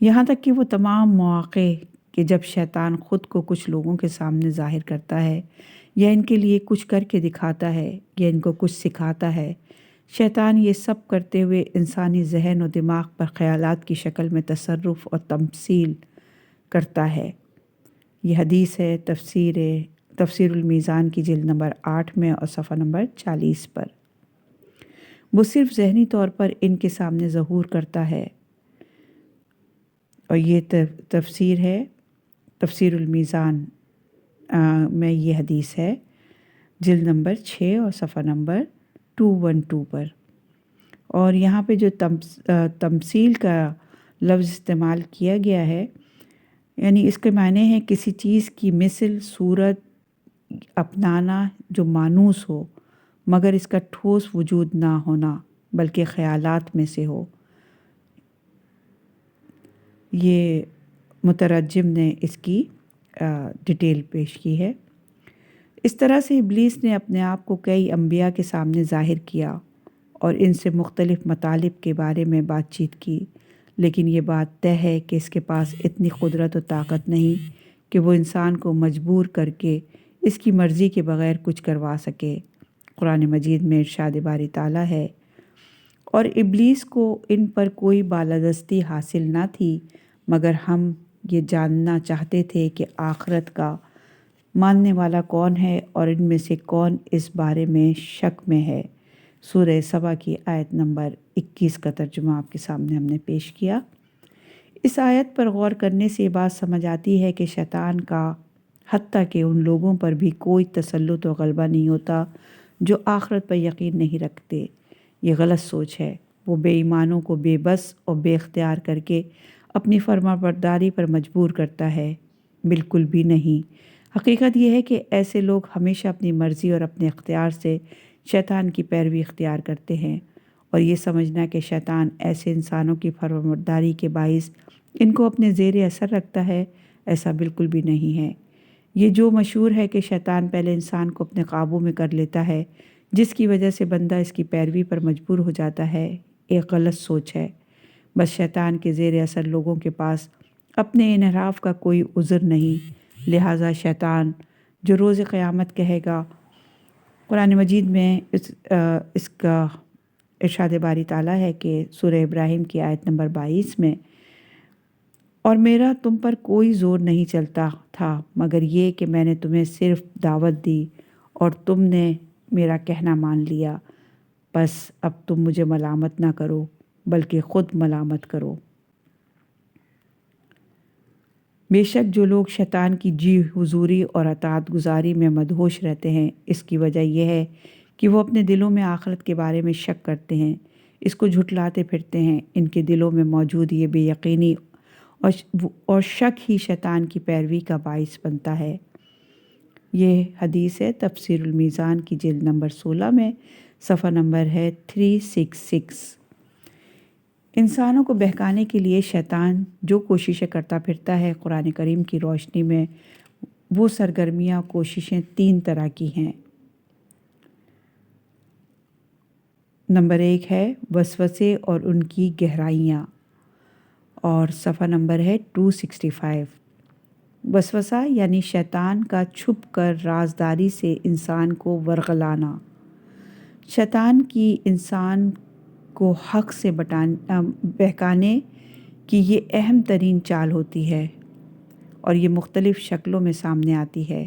یہاں تک کہ وہ تمام مواقع کہ جب شیطان خود کو کچھ لوگوں کے سامنے ظاہر کرتا ہے یا ان کے لیے کچھ کر کے دکھاتا ہے یا ان کو کچھ سکھاتا ہے، شیطان یہ سب کرتے ہوئے انسانی ذہن و دماغ پر خیالات کی شکل میں تصرف اور تمثیل کرتا ہے۔ یہ حدیث ہے تفسیر المیزان کی جلد نمبر 8 میں اور صفحہ نمبر 40 پر۔ وہ صرف ذہنی طور پر ان کے سامنے ظہور کرتا ہے، اور یہ تفسیر ہے تفسیر المیزان میں یہ حدیث ہے جلد نمبر 6 اور صفحہ نمبر 212 پر۔ اور یہاں پہ جو تمثیل کا لفظ استعمال کیا گیا ہے، یعنی اس کے معنی ہے کسی چیز کی مثل صورت اپنانا جو مانوس ہو مگر اس کا ٹھوس وجود نہ ہونا بلکہ خیالات میں سے ہو۔ یہ مترجم نے اس کی ڈیٹیل پیش کی ہے۔ اس طرح سے ابلیس نے اپنے آپ کو کئی انبیاء کے سامنے ظاہر کیا اور ان سے مختلف مطالب کے بارے میں بات چیت کی، لیکن یہ بات طے ہے کہ اس کے پاس اتنی قدرت و طاقت نہیں کہ وہ انسان کو مجبور کر کے اس کی مرضی کے بغیر کچھ کروا سکے۔ قرآن مجید میں ارشاد باری تعالیٰ ہے، اور ابلیس کو ان پر کوئی بالادستی حاصل نہ تھی مگر ہم یہ جاننا چاہتے تھے کہ آخرت کا ماننے والا کون ہے اور ان میں سے کون اس بارے میں شک میں ہے۔ سورہ سبا کی آیت نمبر 21 کا ترجمہ آپ کے سامنے ہم نے پیش کیا۔ اس آیت پر غور کرنے سے یہ بات سمجھ آتی ہے کہ شیطان کا حتیٰ کہ ان لوگوں پر بھی کوئی تسلط و غلبہ نہیں ہوتا جو آخرت پر یقین نہیں رکھتے۔ یہ غلط سوچ ہے۔ وہ بے ایمانوں کو بے بس اور بے اختیار کر کے اپنی فرما برداری پر مجبور کرتا ہے، بالکل بھی نہیں۔ حقیقت یہ ہے کہ ایسے لوگ ہمیشہ اپنی مرضی اور اپنے اختیار سے شیطان کی پیروی اختیار کرتے ہیں، اور یہ سمجھنا کہ شیطان ایسے انسانوں کی فرمانبرداری کے باعث ان کو اپنے زیر اثر رکھتا ہے، ایسا بالکل بھی نہیں ہے۔ یہ جو مشہور ہے کہ شیطان پہلے انسان کو اپنے قابو میں کر لیتا ہے، جس کی وجہ سے بندہ اس کی پیروی پر مجبور ہو جاتا ہے، ایک غلط سوچ ہے۔ بس شیطان کے زیر اثر لوگوں کے پاس اپنے انحراف کا کوئی عذر نہیں، لہٰذا شیطان جو روز قیامت کہے گا، قرآن مجید میں اس کا ارشاد باری تعالیٰ ہے کہ سورہ ابراہیم کی آیت نمبر 22 میں، اور میرا تم پر کوئی زور نہیں چلتا تھا مگر یہ کہ میں نے تمہیں صرف دعوت دی اور تم نے میرا کہنا مان لیا، بس اب تم مجھے ملامت نہ کرو بلکہ خود ملامت کرو۔ بے شک جو لوگ شیطان کی جی حضوری اور اطاعت گزاری میں مدہوش رہتے ہیں، اس کی وجہ یہ ہے کہ وہ اپنے دلوں میں آخرت کے بارے میں شک کرتے ہیں، اس کو جھٹلاتے پھرتے ہیں۔ ان کے دلوں میں موجود یہ بے یقینی اور شک ہی شیطان کی پیروی کا باعث بنتا ہے۔ یہ حدیث ہے تفسیر المیزان کی جلد نمبر 16 میں، صفحہ نمبر ہے 366۔ انسانوں کو بہکانے کے لیے شیطان جو کوششیں کرتا پھرتا ہے، قرآن کریم کی روشنی میں وہ سرگرمیاں کوششیں 3 طرح کی ہیں۔ نمبر 1 ہے وسوسے اور ان کی گہرائیاں، اور صفحہ نمبر ہے 265۔ وسوسہ یعنی شیطان کا چھپ کر رازداری سے انسان کو ورغلانا۔ شیطان کی انسان کو حق سے بہکانے کی یہ اہم ترین چال ہوتی ہے، اور یہ مختلف شکلوں میں سامنے آتی ہے۔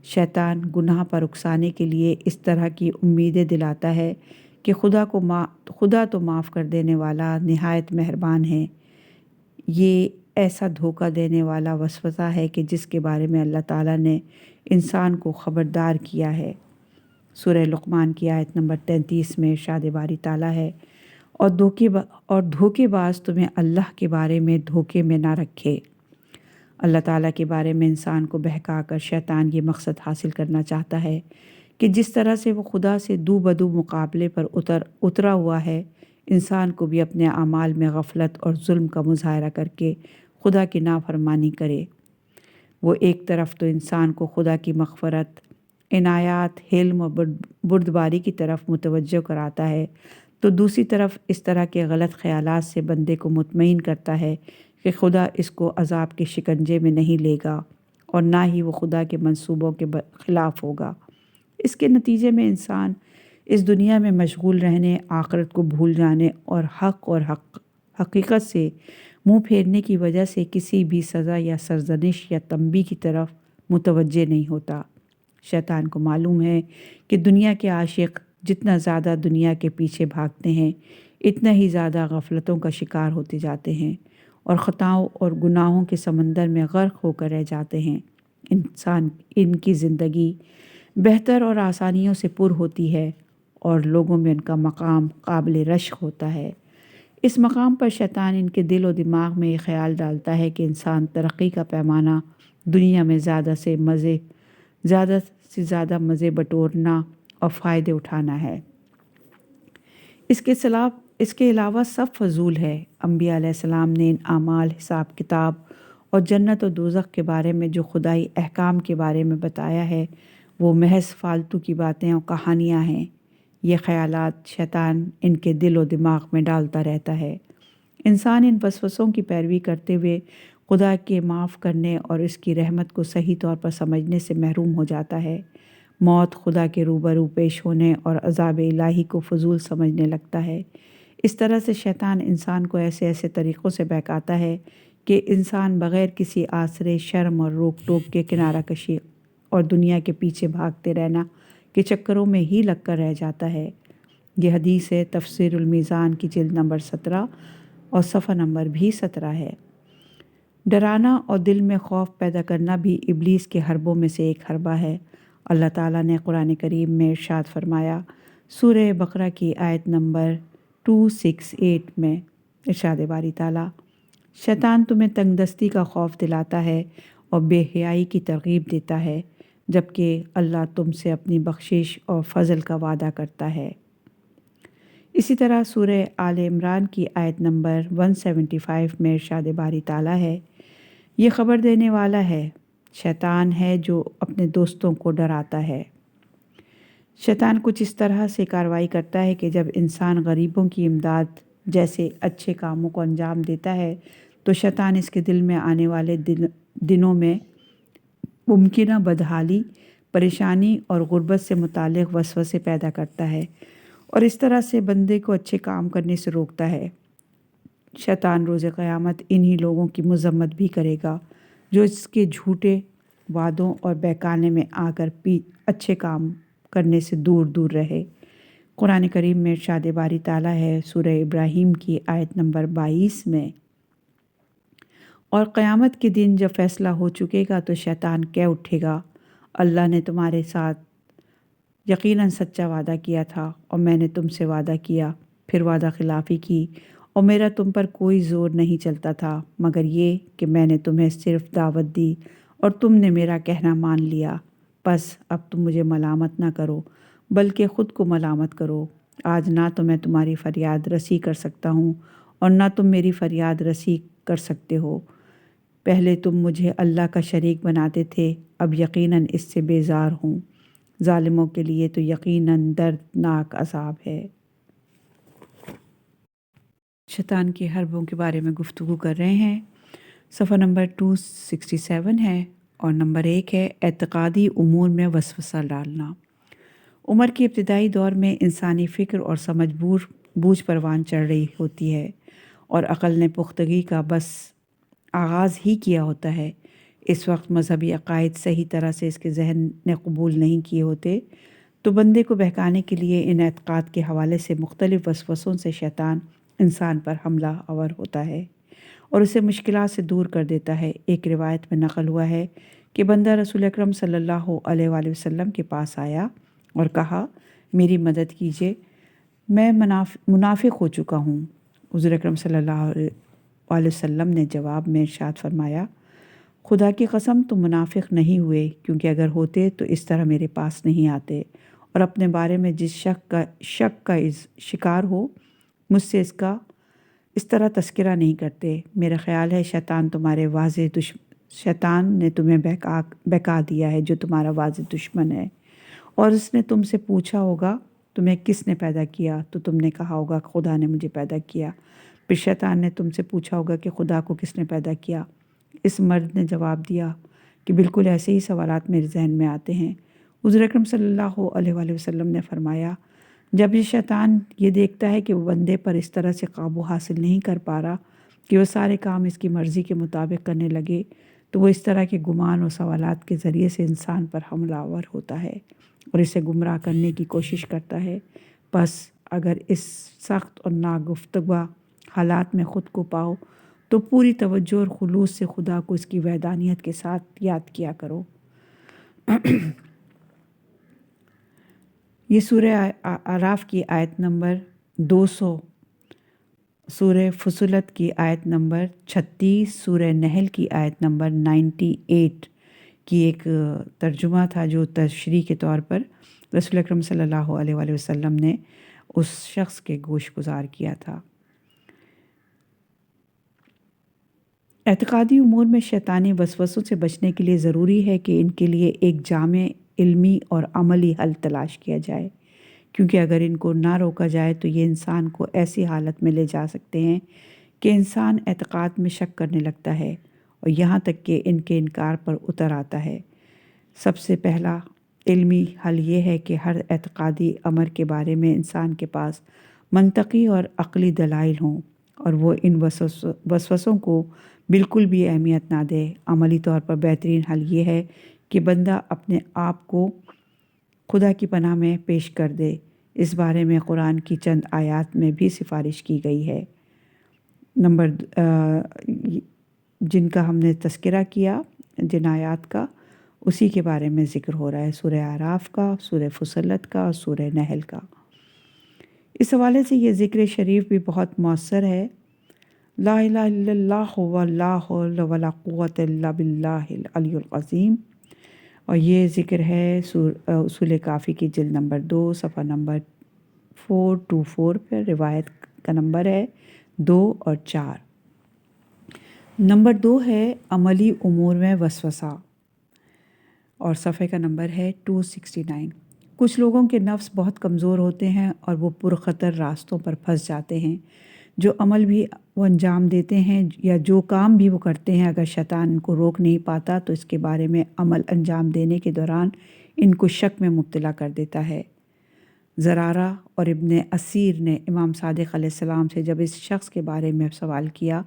شیطان گناہ پر اکسانے کے لیے اس طرح کی امیدیں دلاتا ہے کہ خدا تو معاف کر دینے والا نہایت مہربان ہے۔ یہ ایسا دھوکہ دینے والا وسوسہ ہے کہ جس کے بارے میں اللہ تعالیٰ نے انسان کو خبردار کیا ہے۔ سورہ لقمان کی آیت نمبر 33 میں ارشاد باری تعالیٰ ہے، اور دھوکے باز تمہیں اللہ کے بارے میں دھوکے میں نہ رکھے۔ اللہ تعالیٰ کے بارے میں انسان کو بہکا کر شیطان یہ مقصد حاصل کرنا چاہتا ہے کہ جس طرح سے وہ خدا سے دو بدو مقابلے پر اترا ہوا ہے، انسان کو بھی اپنے اعمال میں غفلت اور ظلم کا مظاہرہ کر کے خدا کی نافرمانی کرے۔ وہ ایک طرف تو انسان کو خدا کی مغفرت، عنایات، حلم اور بردباری کی طرف متوجہ کراتا ہے، تو دوسری طرف اس طرح کے غلط خیالات سے بندے کو مطمئن کرتا ہے کہ خدا اس کو عذاب کے شکنجے میں نہیں لے گا اور نہ ہی وہ خدا کے منصوبوں کے خلاف ہوگا۔ اس کے نتیجے میں انسان اس دنیا میں مشغول رہنے، آخرت کو بھول جانے اور حقیقت سے منہ پھیرنے کی وجہ سے کسی بھی سزا یا سرزنش یا تنبیہ کی طرف متوجہ نہیں ہوتا۔ شیطان کو معلوم ہے کہ دنیا کے عاشق جتنا زیادہ دنیا کے پیچھے بھاگتے ہیں، اتنا ہی زیادہ غفلتوں کا شکار ہوتے جاتے ہیں اور خطاؤں اور گناہوں کے سمندر میں غرق ہو کر رہ جاتے ہیں۔ ان کی زندگی بہتر اور آسانیوں سے پر ہوتی ہے اور لوگوں میں ان کا مقام قابل رشک ہوتا ہے۔ اس مقام پر شیطان ان کے دل و دماغ میں یہ خیال ڈالتا ہے کہ انسان ترقی کا پیمانہ دنیا میں زیادہ سے زیادہ مزے بٹورنا اور فائدے اٹھانا ہے۔ اس کے علاوہ سب فضول ہے۔ انبیاء علیہ السلام نے ان اعمال، حساب کتاب اور جنت و دوزخ کے بارے میں جو خدائی احکام کے بارے میں بتایا ہے، وہ محض فالتو کی باتیں اور کہانیاں ہیں۔ یہ خیالات شیطان ان کے دل و دماغ میں ڈالتا رہتا ہے۔ انسان ان وسوسوں کی پیروی کرتے ہوئے خدا کے معاف کرنے اور اس کی رحمت کو صحیح طور پر سمجھنے سے محروم ہو جاتا ہے۔ موت، خدا کے روبرو پیش ہونے اور عذاب الہی کو فضول سمجھنے لگتا ہے۔ اس طرح سے شیطان انسان کو ایسے طریقوں سے بہکاتا ہے کہ انسان بغیر کسی آسرے، شرم اور روک ٹوک کے کنارہ کشی اور دنیا کے پیچھے بھاگتے رہنا کے چکروں میں ہی لگ کر رہ جاتا ہے۔ یہ حدیث ہے تفسیر المیزان کی جلد نمبر 17 اور صفحہ نمبر بھی 17 ہے۔ ڈرانا اور دل میں خوف پیدا کرنا بھی ابلیس کے حربوں میں سے ایک حربہ ہے۔ اللہ تعالیٰ نے قرآن کریم میں ارشاد فرمایا، سورہ بقرہ کی آیت نمبر 268 میں ارشاد باری تعالیٰ، شیطان تمہیں تنگ دستی کا خوف دلاتا ہے اور بے حیائی کی ترغیب دیتا ہے، جبکہ اللہ تم سے اپنی بخشش اور فضل کا وعدہ کرتا ہے۔ اسی طرح سورہ آل عمران کی آیت نمبر 175 میں ارشاد باری تعالیٰ ہے، یہ خبر دینے والا ہے، شیطان ہے جو اپنے دوستوں کو ڈراتا ہے۔ شیطان کچھ اس طرح سے کارروائی کرتا ہے کہ جب انسان غریبوں کی امداد جیسے اچھے کاموں کو انجام دیتا ہے تو شیطان اس کے دل میں آنے والے دنوں میں ممکنہ بدحالی، پریشانی اور غربت سے متعلق وسوسے پیدا کرتا ہے اور اس طرح سے بندے کو اچھے کام کرنے سے روکتا ہے۔ شیطان روز قیامت انہی لوگوں کی مذمت بھی کرے گا جو اس کے جھوٹے وعدوں اور بہکانے میں آ کر اچھے کام کرنے سے دور دور رہے۔ قرآن کریم میں ارشاد باری تعالیٰ ہے سورہ ابراہیم کی آیت نمبر 22 میں، اور قیامت کے دن جب فیصلہ ہو چکے گا تو شیطان کہہ اٹھے گا، اللہ نے تمہارے ساتھ یقیناً سچا وعدہ کیا تھا اور میں نے تم سے وعدہ کیا، پھر وعدہ خلافی کی اور میرا تم پر کوئی زور نہیں چلتا تھا مگر یہ کہ میں نے تمہیں صرف دعوت دی اور تم نے میرا کہنا مان لیا، بس اب تم مجھے ملامت نہ کرو بلکہ خود کو ملامت کرو۔ آج نہ تو میں تمہاری فریاد رسی کر سکتا ہوں اور نہ تم میری فریاد رسی کر سکتے ہو۔ پہلے تم مجھے اللہ کا شریک بناتے تھے، اب یقیناً اس سے بیزار ہوں۔ ظالموں کے لیے تو یقیناً دردناک عذاب ہے۔ شیطان کے حربوں کے بارے میں گفتگو کر رہے ہیں۔ صفحہ نمبر 267 ہے اور نمبر 1 ہے اعتقادی امور میں وسوسہ ڈالنا۔ عمر کے ابتدائی دور میں انسانی فکر اور سمجھ بوجھ پروان چڑھ رہی ہوتی ہے اور عقل نے پختگی کا بس آغاز ہی کیا ہوتا ہے۔ اس وقت مذہبی عقائد صحیح طرح سے اس کے ذہن نے قبول نہیں کیے ہوتے تو بندے کو بہکانے کے لیے ان اعتقاد کے حوالے سے مختلف وسوسوں سے شیطان انسان پر حملہ آور ہوتا ہے اور اسے مشکلات سے دور کر دیتا ہے۔ ایک روایت میں نقل ہوا ہے کہ بندہ رسول اکرم صلی اللہ علیہ وآلہ وسلم کے پاس آیا اور کہا، میری مدد کیجیے، میں منافق ہو چکا ہوں۔ حضور اکرم صلی اللہ علیہ وسلم نے جواب میں ارشاد فرمایا، خدا کی قسم تم منافق نہیں ہوئے، کیونکہ اگر ہوتے تو اس طرح میرے پاس نہیں آتے اور اپنے بارے میں جس شک کا شکار ہو مجھ سے اس طرح تذکرہ نہیں کرتے۔ میرا خیال ہے شیطان نے تمہیں بہکا دیا ہے جو تمہارا واضح دشمن ہے، اور اس نے تم سے پوچھا ہوگا تمہیں کس نے پیدا کیا، تو تم نے کہا ہوگا خدا نے مجھے پیدا کیا۔ پھر شیطان نے تم سے پوچھا ہوگا کہ خدا کو کس نے پیدا کیا۔ اس مرد نے جواب دیا کہ بالکل ایسے ہی سوالات میرے ذہن میں آتے ہیں۔ حضور اکرم صلی اللہ علیہ وآلہ وسلم نے فرمایا، جب یہ شیطان یہ دیکھتا ہے کہ وہ بندے پر اس طرح سے قابو حاصل نہیں کر پا رہا کہ وہ سارے کام اس کی مرضی کے مطابق کرنے لگے تو وہ اس طرح کے گمان اور سوالات کے ذریعے سے انسان پر حملہ آور ہوتا ہے اور اسے گمراہ کرنے کی کوشش کرتا ہے۔ بس اگر اس سخت اور ناگفتگو حالات میں خود کو پاؤ تو پوری توجہ اور خلوص سے خدا کو اس کی وحدانیت کے ساتھ یاد کیا کرو۔ یہ سورہ اعراف کی آیت نمبر 200، سورہ فصلت کی آیت نمبر 36، سورہ نحل کی آیت نمبر 98 کی ایک ترجمہ تھا جو تشریح کے طور پر رسول اکرم صلی اللہ علیہ وآلہ وسلم نے اس شخص کے گوش گزار کیا تھا۔ اعتقادی امور میں شیطانی وسوسوں سے بچنے کے لیے ضروری ہے کہ ان کے لیے ایک جامع علمی اور عملی حل تلاش کیا جائے، کیونکہ اگر ان کو نہ روکا جائے تو یہ انسان کو ایسی حالت میں لے جا سکتے ہیں کہ انسان اعتقاد میں شک کرنے لگتا ہے اور یہاں تک کہ ان کے انکار پر اتر آتا ہے۔ سب سے پہلا علمی حل یہ ہے کہ ہر اعتقادی امر کے بارے میں انسان کے پاس منطقی اور عقلی دلائل ہوں اور وہ ان وسوسوں کو بالکل بھی اہمیت نہ دے۔ عملی طور پر بہترین حل یہ ہے کہ بندہ اپنے آپ کو خدا کی پناہ میں پیش کر دے۔ اس بارے میں قرآن کی چند آیات میں بھی سفارش کی گئی ہے۔ جن کا ہم نے تذکرہ کیا، جن آیات کا، اسی کے بارے میں ذکر ہو رہا ہے، سورہ اعراف کا، سورہ فصلت کا، سورہ نحل کا۔ اس حوالے سے یہ ذکر شریف بھی بہت مؤثر ہے۔ لا الہ الا اللہ ولا حول ولا قوۃ الا باللہ العلی العظیم، اور یہ ذکر ہے اصول کافی کی جلد نمبر 2 صفحہ نمبر 424 پر، روایت کا نمبر ہے 2 اور 4۔ نمبر 2 ہے عملی امور میں وسوسہ، اور صفحے کا نمبر ہے 269۔ کچھ لوگوں کے نفس بہت کمزور ہوتے ہیں اور وہ پرخطر راستوں پر پھنس جاتے ہیں۔ جو عمل بھی وہ انجام دیتے ہیں یا جو کام بھی وہ کرتے ہیں، اگر شیطان ان کو روک نہیں پاتا تو اس کے بارے میں عمل انجام دینے کے دوران ان کو شک میں مبتلا کر دیتا ہے۔ زرارہ اور ابن اسیر نے امام صادق علیہ السلام سے جب اس شخص کے بارے میں سوال کیا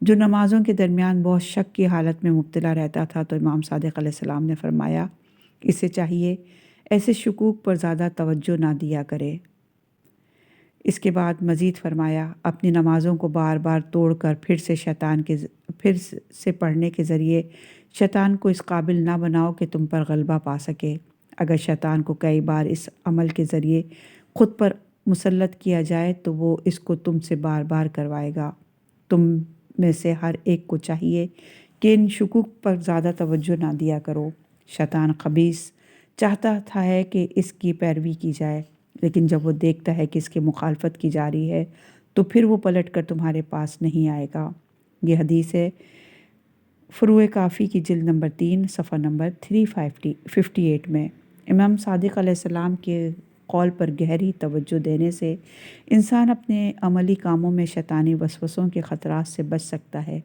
جو نمازوں کے درمیان بہت شک کی حالت میں مبتلا رہتا تھا، تو امام صادق علیہ السلام نے فرمایا اسے چاہیے ایسے شکوک پر زیادہ توجہ نہ دیا کرے۔ اس کے بعد مزید فرمایا اپنی نمازوں کو بار بار توڑ کر پھر سے پڑھنے کے ذریعے شیطان کو اس قابل نہ بناؤ کہ تم پر غلبہ پا سکے۔ اگر شیطان کو کئی بار اس عمل کے ذریعے خود پر مسلط کیا جائے تو وہ اس کو تم سے بار بار کروائے گا۔ تم میں سے ہر ایک کو چاہیے کہ ان شکوک پر زیادہ توجہ نہ دیا کرو۔ شیطان خبیث چاہتا تھا ہے کہ اس کی پیروی کی جائے، لیکن جب وہ دیکھتا ہے کہ اس کی مخالفت کی جا رہی ہے تو پھر وہ پلٹ کر تمہارے پاس نہیں آئے گا۔ یہ حدیث ہے فروع کافی کی جلد نمبر 3 صفحہ نمبر 358 میں۔ امام صادق علیہ السلام کے قول پر گہری توجہ دینے سے انسان اپنے عملی کاموں میں شیطانی وسوسوں کے خطرات سے بچ سکتا ہے۔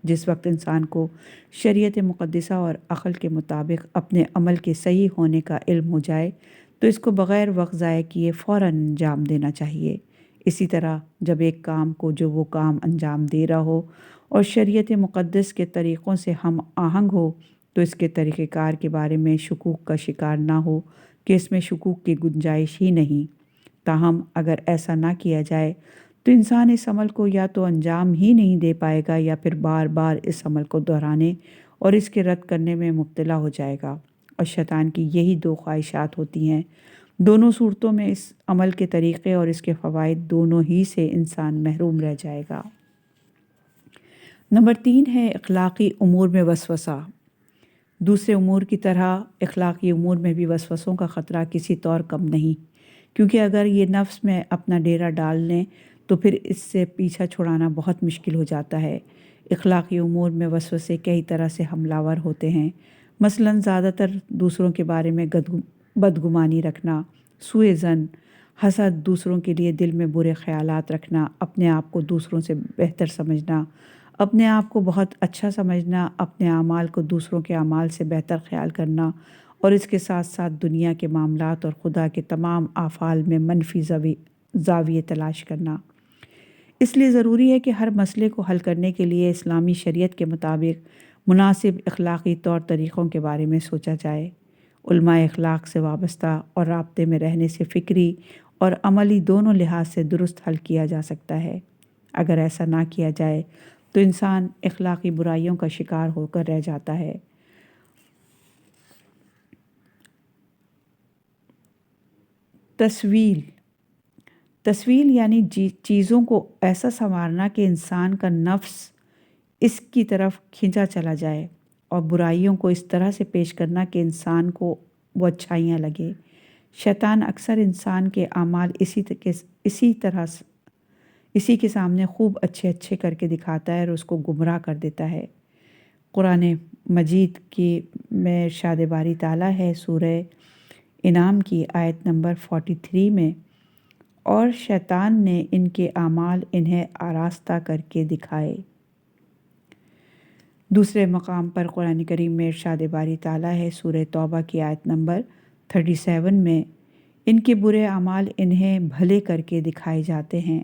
جس وقت انسان کو شریعت مقدسہ اور عقل کے مطابق اپنے عمل کے صحیح ہونے کا علم ہو جائے تو اس کو بغیر وقت ضائع کیے فوراً انجام دینا چاہیے۔ اسی طرح جب ایک کام کو جو وہ کام انجام دے رہا ہو اور شریعت مقدس کے طریقوں سے ہم آہنگ ہو تو اس کے طریقہ کار کے بارے میں شکوک کا شکار نہ ہو کہ اس میں شکوک کی گنجائش ہی نہیں۔ تاہم اگر ایسا نہ کیا جائے تو انسان اس عمل کو یا تو انجام ہی نہیں دے پائے گا یا پھر بار بار اس عمل کو دہرانے اور اس کے رد کرنے میں مبتلا ہو جائے گا، اور شیطان کی یہی دو خواہشات ہوتی ہیں۔ دونوں صورتوں میں اس عمل کے طریقے اور اس کے فوائد دونوں ہی سے انسان محروم رہ جائے گا۔ نمبر 3 ہے اخلاقی امور میں وسوسہ۔ دوسرے امور کی طرح اخلاقی امور میں بھی وسوسوں کا خطرہ کسی طور کم نہیں، کیونکہ اگر یہ نفس میں اپنا ڈیرا ڈال لیں تو پھر اس سے پیچھا چھڑانا بہت مشکل ہو جاتا ہے۔ اخلاقی امور میں وسوسے کئی طرح سے حملہ ور ہوتے ہیں، مثلاً زیادہ تر دوسروں کے بارے میں بدگمانی رکھنا، سوء ظن، حسد، دوسروں کے لیے دل میں برے خیالات رکھنا، اپنے آپ کو دوسروں سے بہتر سمجھنا، اپنے آپ کو بہت اچھا سمجھنا، اپنے اعمال کو دوسروں کے اعمال سے بہتر خیال کرنا، اور اس کے ساتھ ساتھ دنیا کے معاملات اور خدا کے تمام افعال میں منفی زاویے تلاش کرنا۔ اس لیے ضروری ہے کہ ہر مسئلے کو حل کرنے کے لیے اسلامی شریعت کے مطابق مناسب اخلاقی طور طریقوں کے بارے میں سوچا جائے۔ علماء اخلاق سے وابستہ اور رابطے میں رہنے سے فکری اور عملی دونوں لحاظ سے درست حل کیا جا سکتا ہے۔ اگر ایسا نہ کیا جائے تو انسان اخلاقی برائیوں کا شکار ہو کر رہ جاتا ہے۔ تسویل یعنی چیزوں کو ایسا سنوارنا کہ انسان کا نفس اس کی طرف کھینچا چلا جائے، اور برائیوں کو اس طرح سے پیش کرنا کہ انسان کو وہ اچھائیاں لگے۔ شیطان اکثر انسان کے اعمال اسی کے سامنے خوب اچھے کر کے دکھاتا ہے اور اس کو گمراہ کر دیتا ہے۔ قرآن مجید کی میں ارشاد باری تعالیٰ ہے سورہ انعام کی آیت نمبر 43 میں، اور شیطان نے ان کے اعمال انہیں آراستہ کر کے دکھائے۔ دوسرے مقام پر قرآن کریم میں ارشاد باری تعالیٰ ہے سورہ توبہ کی آیت نمبر 37 میں، ان کے برے اعمال انہیں بھلے کر کے دکھائے جاتے ہیں،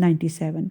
97।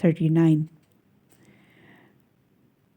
39।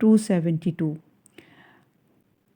272।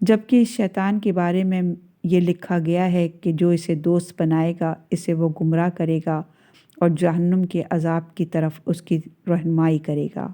جبکہ اس شیطان کے بارے میں یہ لکھا گیا ہے کہ جو اسے دوست بنائے گا اسے وہ گمراہ کرے گا اور جہنم کے عذاب کی طرف اس کی رہنمائی کرے گا۔